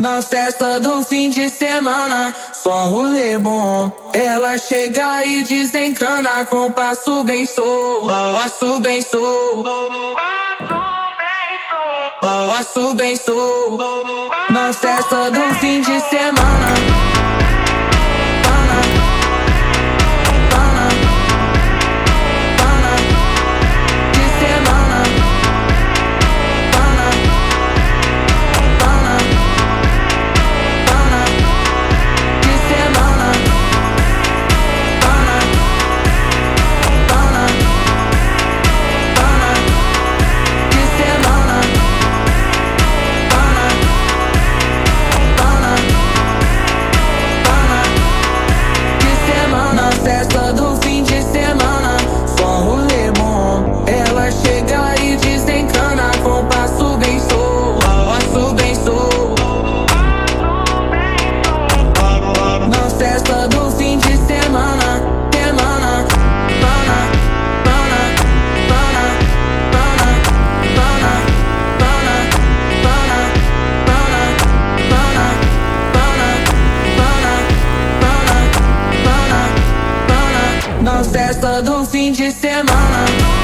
Na festa do fim de semana, só rolê bom. Ela chega e desencana com passo bem solto, passo bem solto, passo bem solto. Na festa do fim de semana. Festa do fim de semana, só rolê bom. Ela chega e desencana com passo bem solto, passo bem solto. Na festa do fim de semana, semana, pana, pana, pana, pana, pana, pana, pana, pana, pana, pana, pana, pana. Na festa do fim de semana.